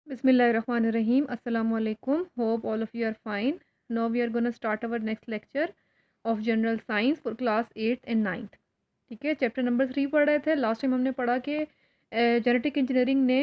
Bismillahirrahmanirrahim. Assalamu alaikum. Hope all of you are fine. Now we are going to start our next lecture of general science for class 8th and 9th. ठीक है, chapter number 3 पढ़ रहे थे। Last time हमने पढ़ा कि genetic engineering ने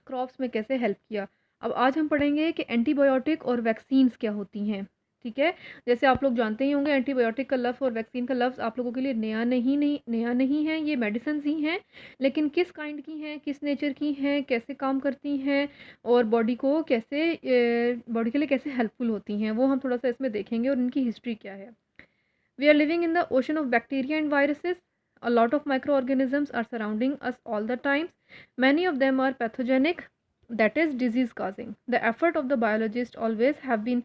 crops में कैसे हेल्प किया। अब आज हम पढ़ेंगे कि एंटीबायोटिक और वैक्सीन्स क्या होती हैं। ठीक है, जैसे आप लोग जानते ही होंगे एंटीबायोटिक का लफ्ज़ और वैक्सीन का लफ्ज़ आप लोगों के लिए नया नहीं है। ये मेडिसिन ही हैं, लेकिन किस काइंड की हैं, किस नेचर की हैं, कैसे काम करती हैं और बॉडी के लिए कैसे हेल्पफुल होती हैं, वो हम थोड़ा सा इसमें देखेंगे और इनकी हिस्ट्री क्या है। We are living in the ocean of bacteria and viruses. A lot of microorganisms are surrounding us all the time. Many of them are pathogenic, that is disease causing. The effort of the biologist always have been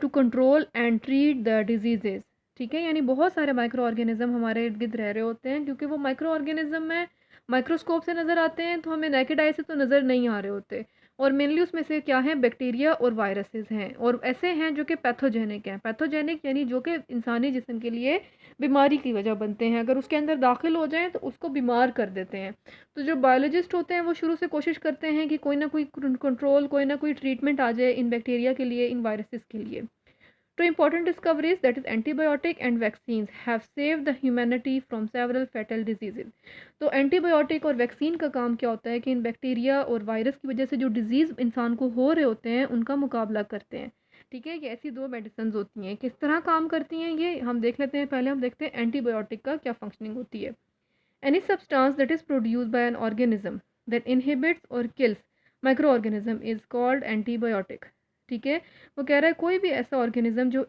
to control and treat the diseases. ठीक है, यानी बहुत सारे micro organism हमारे इर्द गिर्द रह रहे होते हैं, क्योंकि वो माइक्रो ऑर्गेनिज्म में माइक्रोस्कोप से नज़र आते हैं तो हमें नेकेड आई से तो नज़र नहीं आ रहे होते। और मेनली उसमें से क्या है, बैक्टीरिया और वायरसेस हैं, और ऐसे हैं जो कि पैथोजेनिक हैं। पैथोजेनिक यानी जो कि इंसानी जिस्म के लिए बीमारी की वजह बनते हैं, अगर उसके अंदर दाखिल हो जाएं तो उसको बीमार कर देते हैं। तो जो बायोलॉजिस्ट होते हैं वो शुरू से कोशिश करते हैं कि कोई ना कोई कंट्रोल, कोई ना कोई ट्रीटमेंट आ जाए इन बैक्टीरिया के लिए, इन वायरसेस के लिए। तो important discoveries, that is antibiotic and vaccines, have saved the humanity from several fatal diseases. तो एंटीबायोटिक और वैक्सीन का काम क्या होता है कि इन बैक्टीरिया और वायरस की वजह से जो डिजीज़ इंसान को हो रहे होते हैं उनका मुकाबला करते हैं। ठीक है, ये ऐसी दो मेडिसिन होती हैं। किस तरह काम करती हैं ये हम देख लेते हैं। पहले हम देखते हैं एंटीबायोटिक का क्या फंक्शनिंग होती है। Any substance that is produced by an organism that inhibits or kills micro organism is called antibiotic. ठीक है, वो कह रहा है कोई भी ऐसा ऑर्गेनिज्म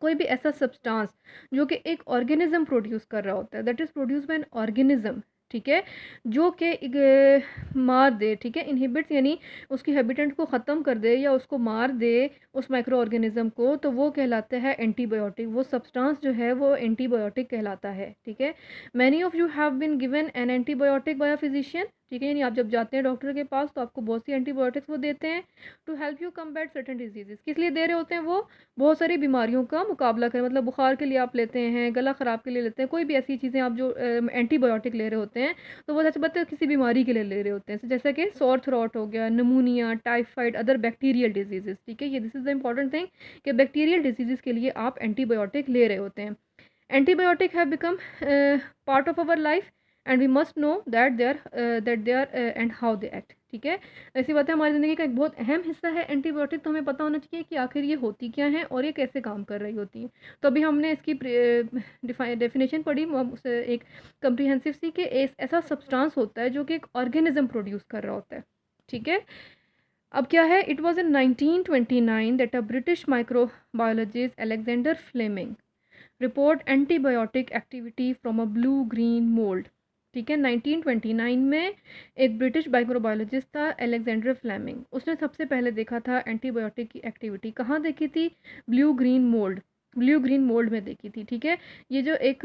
कोई भी ऐसा सब्सटेंस जो कि एक ऑर्गेनिज्म प्रोड्यूस कर रहा होता है, that is produce by an organism. ठीक है, जो कि मार दे, ठीक है, इनहिबिट्स यानी उसकी हैबिटेंट को ख़त्म कर दे या उसको मार दे उस माइक्रो ऑर्गेनिज्म को, तो वो कहलाता है एंटीबायोटिक। वो सब्सटेंस जो है वो एंटीबायोटिक कहलाता है। ठीक है, many of you have been given an antibiotic by a physician. ठीक है, यानी आप जब जाते हैं डॉक्टर के पास तो आपको बहुत सी एंटीबायोटिक्स वो देते हैं to help you combat certain diseases. किस लिए दे रहे होते हैं वो? बहुत सारी बीमारियों का मुकाबला करें। मतलब बुखार के लिए आप लेते हैं, गला ख़राब के लिए लेते हैं, कोई भी ऐसी चीज़ें आप जो एंटीबायोटिक ले रहे होते हैं तो वो जैसे बताते किसी बीमारी के लिए ले रहे होते हैं, जैसे कि सोर थ्रोट हो गया, pneumonia, typhoid, other bacterial diseases. ठीक है, ये this is the important thing कि बैक्टीरियल डिजीज़ के लिए आप एंटीबायोटिक ले रहे होते हैं। Antibiotic have become part of our life and we must know that they are and how they act. ठीक है, ऐसी बात है, हमारी ज़िंदगी का एक बहुत अहम हिस्सा है एंटीबायोटिक। तो हमें पता होना चाहिए कि आखिर ये होती क्या है और ये कैसे काम कर रही होती हैं। तो अभी हमने इसकी डेफिनेशन पढ़ी, एक कम्प्रीहेंसिव सी कि ऐसा सब्सटेंस होता है जो कि एक ऑर्गेनिज्म प्रोड्यूस कर रहा होता है। ठीक है, अब क्या है, it was in 1929 that a British microbiologist Alexander Fleming report antibiotic activity from a blue green mould. ठीक है, 1929 में एक ब्रिटिश माइक्रोबायोलॉजिस्ट था अलेक्जेंडर फ्लेमिंग, उसने सबसे पहले देखा था एंटीबायोटिक की एक्टिविटी। कहाँ देखी थी? ब्लू ग्रीन मोल्ड में देखी थी। ठीक है, ये जो एक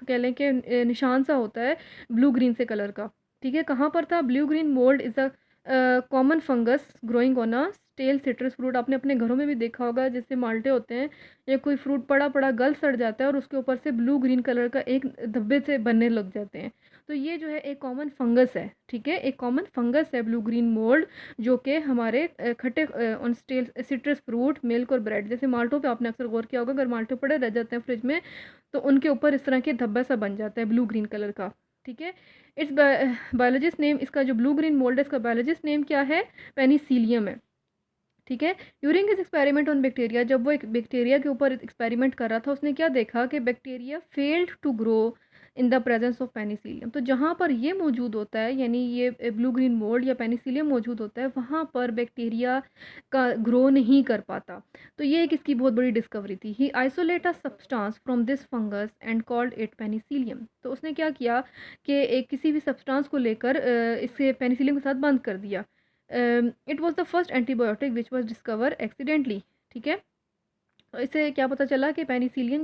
कह लें कि निशान सा होता है ब्लू ग्रीन से कलर का। ठीक है, कहाँ पर था? Blue green mould is a common fungus growing on a stale citrus fruit. आपने अपने घरों में भी देखा होगा, जैसे माल्टे होते हैं या कोई फ्रूट पड़ा पड़ा गल सड़ जाता है और उसके ऊपर से ब्लू ग्रीन कलर का एक धब्बे से बनने लग जाते हैं। तो ये जो है एक कॉमन फंगस है। ठीक है, एक कॉमन फंगस है ब्लू ग्रीन मोल्ड, जो कि हमारे खट्टे on stale citrus fruit, milk और ब्रेड जैसे माल्टों पे आपने अक्सर गौर किया होगा, अगर माल्टे पड़े रह जाते हैं फ्रिज में तो उनके ऊपर इस तरह के धब्बा सा बन जाता है ब्लू ग्रीन कलर का। ठीक है, इट्स बायोलॉजिस्ट नेम, इसका जो ब्लू ग्रीन मोल्ड है इसका बायोलॉजिस्ट नेम क्या है? पेनिसिलियम है। ठीक है, during his experiment on bacteria, जब वो एक बैक्टीरिया के ऊपर एक्सपेरिमेंट कर रहा था, उसने क्या देखा कि bacteria failed to grow in the presence of penicillium. तो जहाँ पर ये मौजूद होता है, यानी ये ब्लू ग्रीन मोल्ड या पेनिसिलियम मौजूद होता है, वहाँ पर बैक्टीरिया का ग्रो नहीं कर पाता। तो ये एक इसकी बहुत बड़ी डिस्कवरी थी। He isolate a substance from this fungus and called it penicillium. तो उसने क्या किया कि एक किसी भी सब्सटेंस को लेकर इसे पेनिसिलियम के साथ बंद कर दिया। It was the first antibiotic which was discover accidentally. ठीक है, तो इससे क्या पता चला कि पेनिसिलिन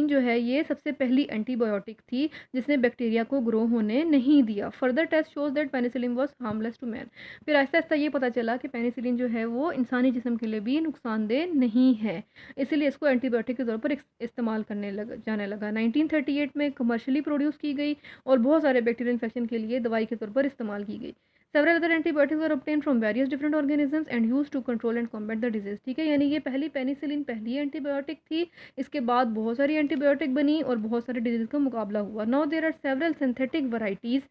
जो है ये सबसे पहली एंटीबायोटिक थी जिसने बैक्टीरिया को ग्रो होने नहीं दिया। Further test shows that penicillin was harmless to man. फिर आहिस्ता आहिस्ता ये पता चला कि पेनिसिलिन जो है वो इंसानी जिस्म के लिए भी नुकसानदेह नहीं है, इसीलिए इसको एंटीबायोटिक के तौर पर इस्तेमाल जाने लगा। 1938 में कमर्शियली प्रोड्यूस की गई और बहुत सारे बैक्टीरियल इन्फेक्शन के लिए दवाई के तौर पर इस्तेमाल की गई। Several other antibiotics were obtain from various different organisms and use to control and combat the disease. ठीक है, यानी ये पहली पेनिसिलिन पहली एंटीबायोटिक थी, इसके बाद बहुत सारी एंटीबायोटिक बनी और बहुत सारे डिजीज का मुकाबला हुआ। Now there are several synthetic varieties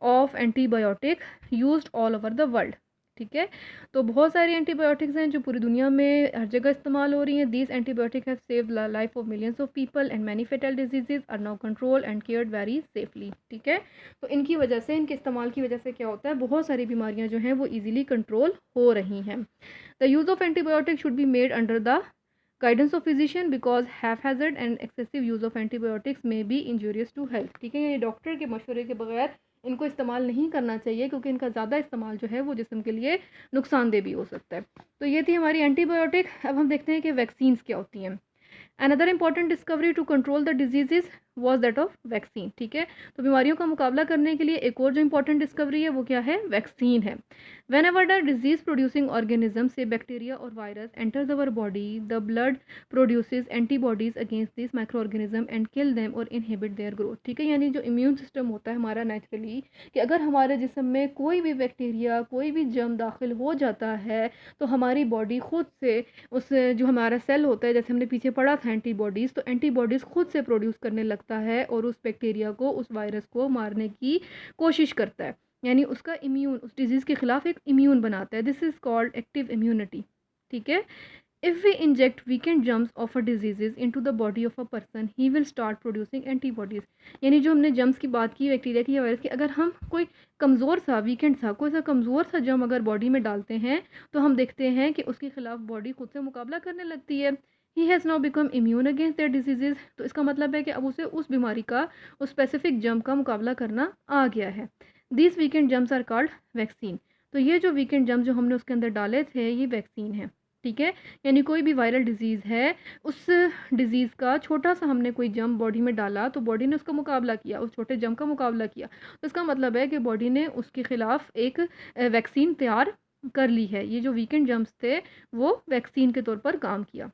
of antibiotic used all over the world. ठीक है, तो बहुत सारी एंटीबायोटिक्स हैं जो पूरी दुनिया में हर जगह इस्तेमाल हो रही हैं। These antibiotic have saved the life of millions of people and many fatal diseases are now control and cured very safely. ठीक है, तो इनकी वजह से, इनके इस्तेमाल की वजह से क्या होता है, बहुत सारी बीमारियां जो हैं वो ईजिली कंट्रोल हो रही हैं। The use of antibiotic should be made under the guidance of physician because hazard and excessive use of antibiotics में बी इंजूरियस टू हेल्थ। ठीक है, ये डॉक्टर के मशवरे के बगैर इनको इस्तेमाल नहीं करना चाहिए, क्योंकि इनका ज़्यादा इस्तेमाल जो है वो जिस्म के लिए नुकसानदेह भी हो सकता है। तो ये थी हमारी एंटीबायोटिक। अब हम देखते हैं कि वैक्सीन्स क्या होती हैं। Another important discovery to control the disease was that of vaccine. ठीक है, तो बीमारियों का मुकाबला करने के लिए एक और जो इंपॉर्टेंट डिस्कवरी है वो क्या है, वैक्सीन है। When ever the disease producing organism से बैक्टीरिया और virus enters our body, the blood produces antibodies against this micro organism and kill them और इनहिबिट देयर ग्रोथ। ठीक है, यानी जो इम्यून सिस्टम होता है हमारा नेचुरली, कि अगर हमारे जिस्म में कोई भी बैक्टीरिया, कोई भी जर्म दाखिल हो जाता है तो हमारी बॉडी खुद से उस जो हमारा सेल होता है, जैसे हमने पीछे पढ़ा था एंटीबॉडीज़, तो एंटीबॉडीज़ खुद से प्रोड्यूस करने लगता है और उस बैक्टीरिया को, उस वायरस को मारने की कोशिश करता है, यानी उसका इम्यून, उस डिजीज़ के खिलाफ एक इम्यून बनाता है। This is called active immunity. ठीक है, if we inject weakened germs of a disease into the body of a person, he will start producing antibodies. यानी जो हमने जम्स की बात की, बैक्टीरिया की या वायरस की, अगर हम कोई कमज़ोर सा वीकेंड सा कोई सा कमज़ोर सा जम अगर बॉडी में डालते हैं तो हम देखते हैं कि उसके खिलाफ बॉडी खुद से मुकाबला करने लगती है। He has now become immune against that disease. तो इसका मतलब है कि अब उसे उस बीमारी का, उस स्पेसिफिक जम का मुकाबला करना आ गया है। These weakened germs are called vaccine. तो ये जो वीकेंड जम्स जो हमने उसके अंदर डाले थे ये वैक्सीन है। ठीक है, यानी कोई भी वायरल डिजीज़ है, उस डिज़ीज़ का छोटा सा हमने कोई जम बॉडी में डाला तो बॉडी ने उसका मुकाबला किया, उस छोटे जम का मुकाबला किया, तो इसका मतलब है कि बॉडी ने उसके ख़िलाफ़ एक वैक्सीन तैयार कर ली है। ये जो वीकेंड जम्स थे वो वैक्सीन के तौर पर काम किया।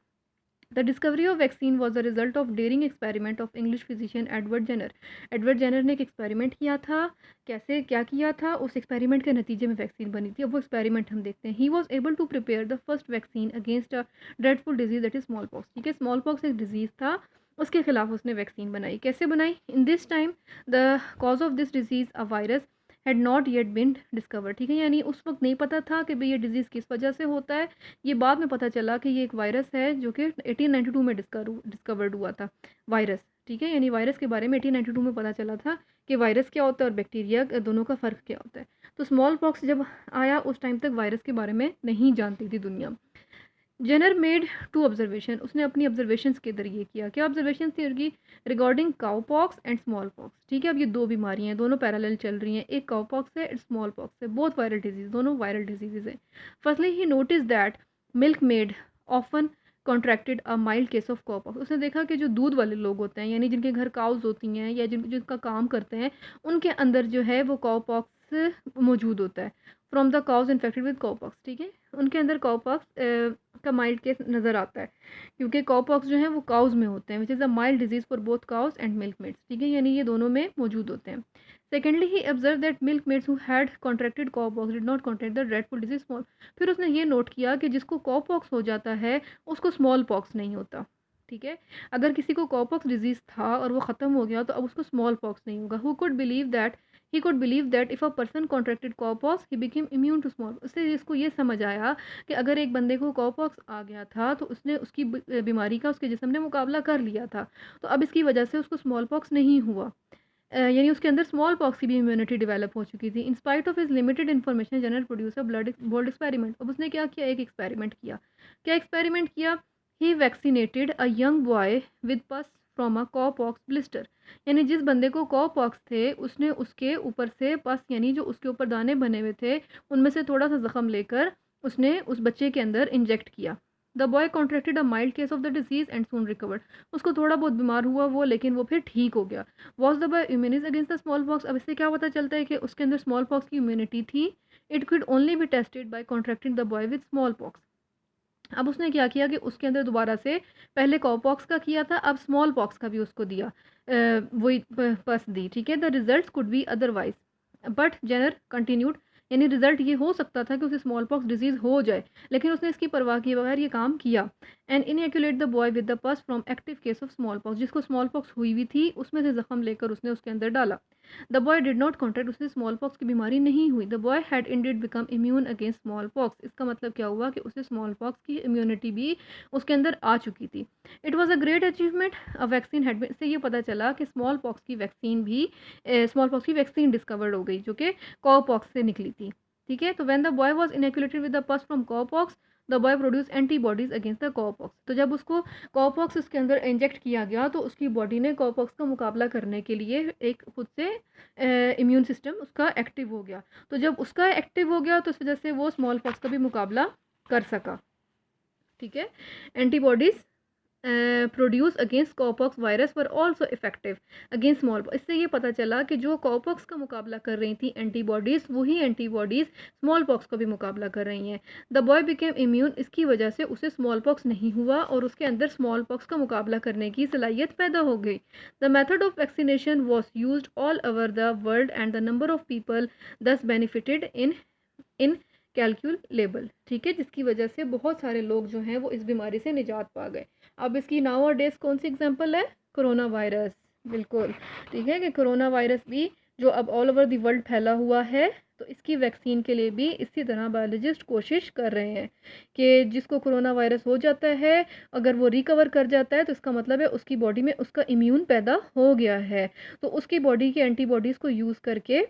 The discovery of vaccine was a result of daring experiment of English physician Edward Jenner. Edward Jenner ने एक एक्सपेरिमेंट किया था। कैसे, क्या किया था, उस एक्सपेरिमेंट के नतीजे में वैक्सीन बनी थी। अब वो एक्सपेरिमेंट हम देखते हैं। He was able to prepare the first vaccine against a dreadful disease that is smallpox. ठीक है, स्मॉल पॉक्स एक डिजीज़ था, उसके खिलाफ उसने वैक्सीन बनाई। कैसे बनाई? In this time the cause of this disease a virus had not yet been discover. ठीक है, यानी उस वक्त नहीं पता था कि भाई ये डिज़ीज़ किस वजह से होता है। ये बाद में पता चला कि ये एक वायरस है जो कि 1892 में डिस्कवर्ड हुआ था, वायरस। ठीक है, यानी वायरस के बारे में 1892 में पता चला था कि वायरस क्या होता है और बैक्टीरिया, दोनों का फ़र्क क्या होता है। तो स्मॉल पॉक्स जब आया उस टाइम तक वायरस के बारे में नहीं जानती थी दुनिया। Jenner made 2 observation. उसने अपनी ऑब्जर्वेशंस के जरिए किया। क्या ऑब्जर्वेशन थी उनकी? Regarding cow pox and small pox. ठीक है, अब ये दो बीमारियां हैं, दोनों पैरेलल चल रही हैं। एक काउ पॉक्स है, स्मॉल पॉक्स है, बोथ वायरल डिजीज, दोनों वायरल डिजीजेज हैं। Firstly he notice that milk made often contracted a mild case of cow pox. उसने देखा कि जो दूध वाले लोग होते हैं, यानी जिनके घर काउज होती हैं या जिनका काम करते हैं, उनके अंदर जो है वो काउ पॉक्स मौजूद होता है। From the cows infected with cowpox. ठीक है, उनके अंदर काउ पॉक्स का माइल्ड केस नज़र आता है, क्योंकि काउ पॉक्स जो है वो काउज में होते हैं, which is a mild disease for both cows and milkmaids. ठीक है, यानी ये दोनों में मौजूद होते हैं। Secondly he observe that milkmaids who had contracted cowpox did not contract the dreadful disease small. फिर उसने ये नोट किया कि जिसको काउ पॉक्स हो जाता है उसको स्मॉल पॉक्स नहीं होता। ठीक है, अगर किसी को काउ पॉक्स डिजीज़ था और वो ख़त्म हो गया तो अब उसको स्मॉल पॉक्स नहीं होगा। Who could believe that he could believe that if a person contracted cowpox he became immune to small. उससे इसको ये समझ आया कि अगर एक बंदे को काउ पॉक्स आ गया था तो उसने उसकी बीमारी का उसके जिस्म ने मुकाबला कर लिया था, तो अब इसकी वजह से उसको स्मॉल पॉक्स नहीं हुआ। यानी उसके अंदर स्मॉल पॉक्स की भी इम्यूनिटी डेवलप हो चुकी थी। In spite of his limited information general producer blood bold experiment. अब उसने क्या किया? एक एक्सपेरिमेंट किया। क्या एक्सपेरिमेंट किया? He vaccinated a young boy with pus from a cow pox blister. यानी जिस बंदे को कॉ पॉक्स थे उसने उसके ऊपर से पस, यानी जो उसके ऊपर दाने बने हुए थे, उनमें से थोड़ा सा ज़ख़म लेकर उसने उस बच्चे के अंदर इंजेक्ट किया। The boy contracted a mild case of the disease and soon recovered. उसको थोड़ा बहुत बीमार हुआ वो, लेकिन वो फिर ठीक हो गया। Was the boy immunise against the small pox. अब इससे क्या पता चलता है कि उसके अंदर स्मॉल पॉक्स की इम्यूनिटी थी। It could only be tested by contracting the boy with small pox. अब उसने क्या किया कि उसके अंदर दोबारा से, पहले कॉ पॉक्स का किया था, अब स्मॉल पॉक्स का भी उसको दिया, वही पस दी। ठीक है, the result could be otherwise but Jenner continued यानी रिजल्ट ये हो सकता था कि उसे स्मॉल पॉक्स डिजीज़ हो जाए, लेकिन उसने इसकी परवाह किए बगैर ये काम किया। And inoculate the boy with the pus from active case of small pox, जिसको स्मॉल पॉक्स हुई हुई थी उसमें से जख्म लेकर उसने उसके अंदर डाला। The boy did not contract, उसे स्मॉल पॉक्स की बीमारी नहीं हुई। The boy had ended become immune against small pox, इसका मतलब क्या हुआ कि उसे स्मॉल पॉक्स की इम्यूनिटी भी उसके अंदर आ चुकी थी। It was a great achievement, a vaccine had been, इससे ये पता चला कि स्मॉल पॉक्स की वैक्सीन भी स्मॉल पॉक्स की वैक्सीन डिस्कवर्ड हो गई जो कि कॉ पॉक्स से निकली थी। ठीक है, तो when the boy was inoculated with the pus from cow pox, the boy produce antibodies against the cow pox, तो जब उसको कॉ पॉक्स उसके अंदर इंजेक्ट किया गया तो उसकी बॉडी ने कॉ पॉक्स का मुकाबला करने के लिए एक खुद से इम्यून सिस्टम उसका एक्टिव हो गया। तो जब उसका एक्टिव हो गया तो इस वजह से वो स्मॉल पॉक्स का भी मुकाबला कर सका। ठीक है, antibodies produce against कॉपॉक्स virus were also effective against small pox, इससे ये पता चला कि जो कॉपॉक्स का मुकाबला कर रही थी एंटीबॉडीज़, वही एंटीबॉडीज़ स्मॉल पॉक्स का भी मुकाबला कर रही हैं। द बॉय बिकेम इम्यून, इसकी वजह से उसे स्मॉल पॉक्स नहीं हुआ और उसके अंदर स्मॉल पॉक्स का मुकाबला करने की सलाहियत पैदा हो गई। The method of vaccination was use all over the world and the number of people दस बेनिफिटेड इन कैलकुलेबल। ठीक है, जिसकी वजह से बहुत सारे लोग जो हैं वो इस बीमारी से निजात पा गए। अब इसकी नाउ और डेज कौन सी एग्जांपल है? कोरोना वायरस, बिल्कुल। ठीक है कि कोरोना वायरस भी जो अब ऑल ओवर द वर्ल्ड फैला हुआ है, तो इसकी वैक्सीन के लिए भी इसी तरह बायोलॉजिस्ट कोशिश कर रहे हैं कि जिसको कोरोना वायरस हो जाता है, अगर वो रिकवर कर जाता है तो इसका मतलब है उसकी बॉडी में उसका इम्यून पैदा हो गया है, तो उसकी बॉडी की एंटीबॉडीज़ को यूज़ करके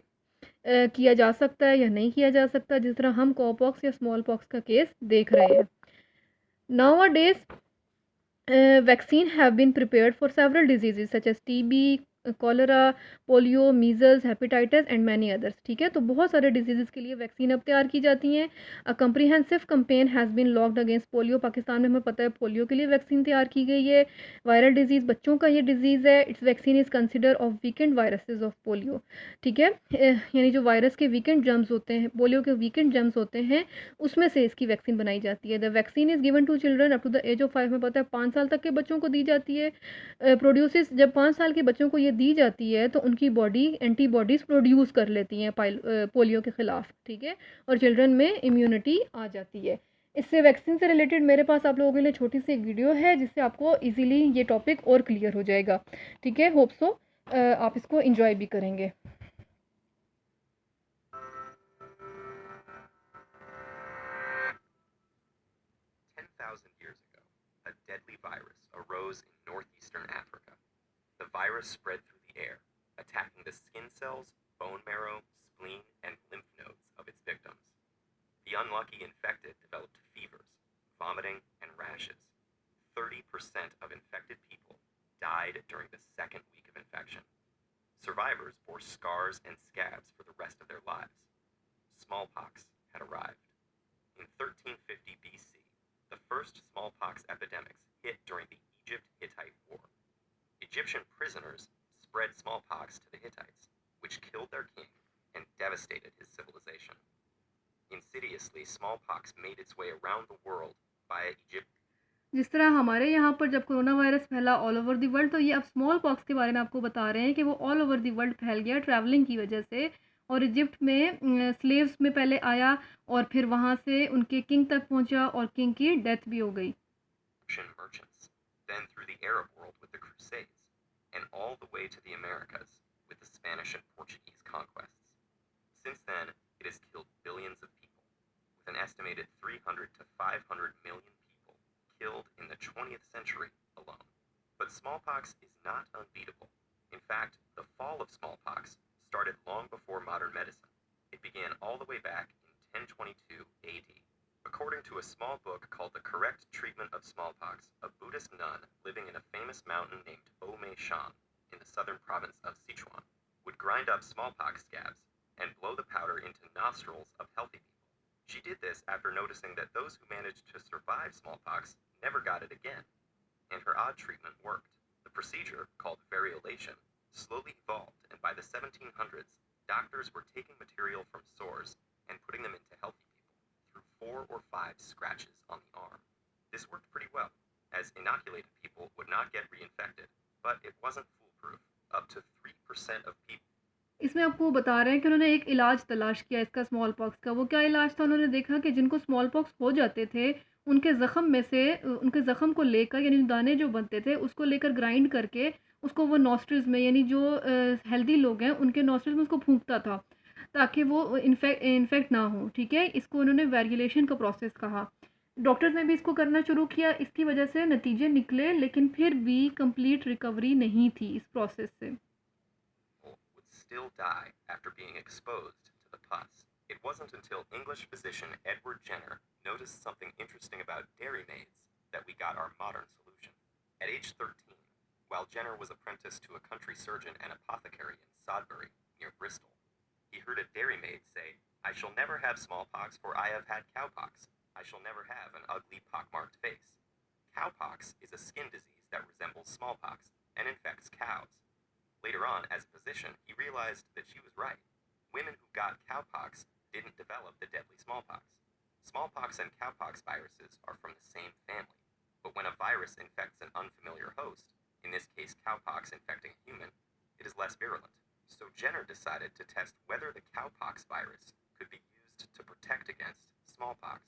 किया जा सकता है या नहीं किया जा सकता, जिस तरह हम कॉपॉक्स या स्मॉल पॉक्स का केस देख रहे हैं। Now a days vaccine have been prepared for several diseases such as TB, cholera, polio, measles, hepatitis and many others. ठीक है, तो बहुत सारे डिजीज़ के लिए वैक्सीन अब तैयार की जाती हैं। A comprehensive campaign has been launched against polio, Pakistan में हमें पता है पोलियो के लिए वैक्सीन तैयार की गई है। वायरल डिजीज़, बच्चों का ये डिजीज़ है, it's vaccine is consider of weekend viruses of polio. ठीक है, यानी जो वायरस के वीकेंड जर्म्स होते हैं, पोलियो के वीकेंड जर्म्स होते हैं, उसमें से इसकी वैक्सीन बनाई जाती है। The vaccine is given to children up to the age of 5, में पता है 5 साल तक के बच्चों को दी जाती है। प्रोड्यूसेस, जब 5 साल के बच्चों को ये दी जाती है तो उनकी बॉडी एंटीबॉडीज़ प्रोड्यूस कर लेती हैं पोलियो के ख़िलाफ़। ठीक है, और चिल्ड्रन में इम्यूनिटी आ जाती है। इससे वैक्सीन से रिलेटेड मेरे पास आप लोगों के लिए छोटी सी एक वीडियो है जिससे आपको इजीली ये टॉपिक और क्लियर हो जाएगा। ठीक है, होप सो आप इसको इंजॉय भी करेंगे। 10,000 years ago, a deadly virus arose in northeastern Africa. The virus spread through the air, attacking the skin cells, bone marrow, spleen, and lymph nodes of its victims. The unlucky infected developed fevers, vomiting, and rashes. 30% of infected people died during the second week of infection. Survivors bore scars and scabs for the rest of their lives. Smallpox had arrived. In 1350 BC, the first smallpox epidemics hit during the Egypt-Hittite War. Egyptian prisoners spread smallpox to the Hittites, which killed their king and devastated his civilization. Insidiously, smallpox made its way around the world via Egypt. जिस तरह हमारे यहाँ पर जब corona virus फैला all over the world, तो ये अब स्मॉल पॉक्स के बारे में आपको बता रहे हैं कि वो ऑल ओवर द वर्ल्ड फैल गया ट्रैवलिंग की वजह से, और इजिप्ट में स्लेव्स में पहले आया और फिर वहाँ से उनके किंग तक पहुँचा और किंग की डेथ भी हो गई। Egyptian merchants, then through the Arab world with the Crusades, and all the way to the Americas with the Spanish and Portuguese conquests. Since then, it has killed billions of people, with an estimated 300 to 500 million people killed in the 20th century alone. But smallpox is not unbeatable. In fact, the fall of smallpox started long before modern medicine. It began all the way back in 1022 AD. According to a small book called The Correct Treatment of Smallpox, a Buddhist nun living in a famous mountain named Omei Shan in the southern province of Sichuan would grind up smallpox scabs and blow the powder into nostrils of healthy people. She did this after noticing that those who managed to survive smallpox never got it again, and her odd treatment worked. The procedure, called variolation, slowly evolved, and by the 1700s, doctors were taking material from sores and putting them into healthy people through 4 or 5 scratches on the arm. This worked pretty well, as inoculated people would not get reinfected, but it wasn't foolproof. Up to 3% of people इसमें आपको बता रहे हैं कि उन्होंने एक इलाज तलाश किया इसका स्मॉल पॉक्स का। वो क्या इलाज था? उन्होंने देखा कि जिनको स्मॉल पॉक्स हो जाते थे, उनके ज़ख़्म में से उनके ज़ख़्म को लेकर, यानी दाने जो बनते थे उसको लेकर ग्राइंड करके उसको वो नॉस्ट्रिल्स में, यानी जो हेल्दी लोग हैं उनके नॉस्ट्रिल्स में उसको फूँकता था ताकि वो इन्फेक्ट ना हो। ठीक है, इसको उन्होंने वैरिगुलेशन का प्रोसेस कहा। डॉक्टर्स ने भी इसको करना शुरू किया, इसकी वजह से नतीजे निकले, लेकिन फिर भी कंप्लीट रिकवरी नहीं थी इस प्रोसेस से। Would still die after being exposed to the pus. It wasn't until English physician Edward Jenner noticed something interesting about dairy maids that we got our modern solution. At age 13, while Jenner was apprenticed to a country surgeon and apothecary in Sodbury, near Bristol, he heard a dairy maid say, "I shall never have smallpox, for I have had cowpox. I shall never have an ugly pockmarked face." Cowpox is a skin disease that resembles smallpox and infects cows. Later on, as a physician, he realized that she was right. Women who got cowpox didn't develop the deadly smallpox. Smallpox and cowpox viruses are from the same family, but when a virus infects an unfamiliar host, in this case cowpox infecting a human, it is less virulent. So Jenner decided to test whether the cowpox virus could be used to protect against smallpox.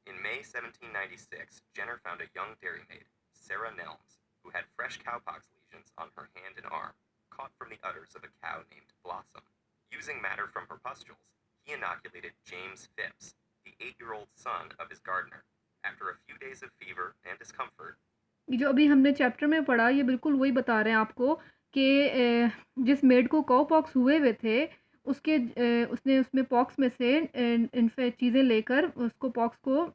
In May 1796, Jenner found a young dairymaid, Sarah Nelms, who had fresh cowpox lesions on her hand and arm, caught from the udders of a cow named Blossom. Using matter from her pustules, he inoculated James Phipps, the 8-year-old son of his gardener. After a few days of fever and discomfort, ये जो अभी हमने chapter में पढ़ा, ये बिल्कुल वही बता रहे हैं आपको कि जिस मेड को कॉ पॉक्स हुए हुए थे, उसने उसमें पॉक्स में से चीज़ें लेकर उसको पॉक्स को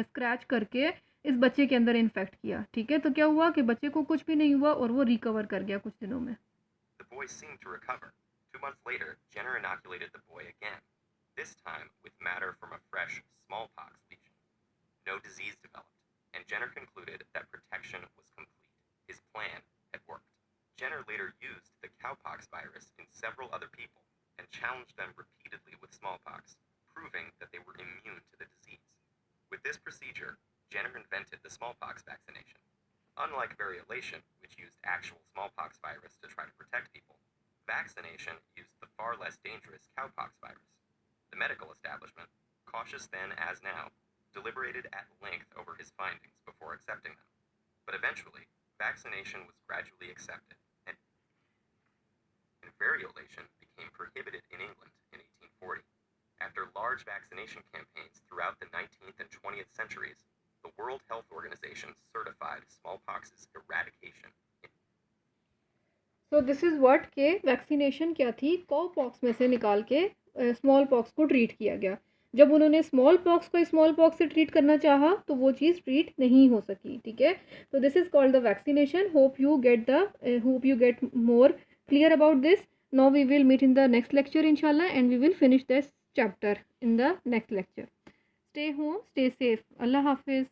स्क्रैच करके इस बच्चे के अंदर इन्फेक्ट किया। ठीक है, तो क्या हुआ कि बच्चे को कुछ भी नहीं हुआ और वो रिकवर कर गया कुछ दिनों में। the boy seemed to recover. 2 months later, Jenner inoculated the boy again, this time with matter from a fresh smallpox lesion. No disease developed, and Jenner concluded that protection was complete. His plan had worked. Jenner later used the cowpox virus in several other people and challenged them repeatedly with smallpox, proving that they were immune to the disease. With this procedure, Jenner invented the smallpox vaccination. Unlike variolation, which used actual smallpox virus to try to protect people, vaccination used the far less dangerous cowpox virus. The medical establishment, cautious then as now, deliberated at length over his findings before accepting them. But eventually, vaccination was gradually accepted, and variolation became prohibited in England in 1840. After large vaccination campaigns throughout the 19th and 20th centuries, the World Health Organization certified smallpox's eradication. So this is what के vaccination क्या थी, कॉ pox में से निकाल के small pox को treat किया गया। जब उन्होंने स्मॉल पॉक्स को स्मॉल पॉक्स से ट्रीट करना चाहा तो वो चीज़ ट्रीट नहीं हो सकी। ठीक है, तो this is called the vaccination. Hope you get more clear about this. Now we will meet in the next lecture इंशाल्लाह, and we will finish this chapter in the next lecture. Stay home, stay safe. अल्लाह हाफिज़।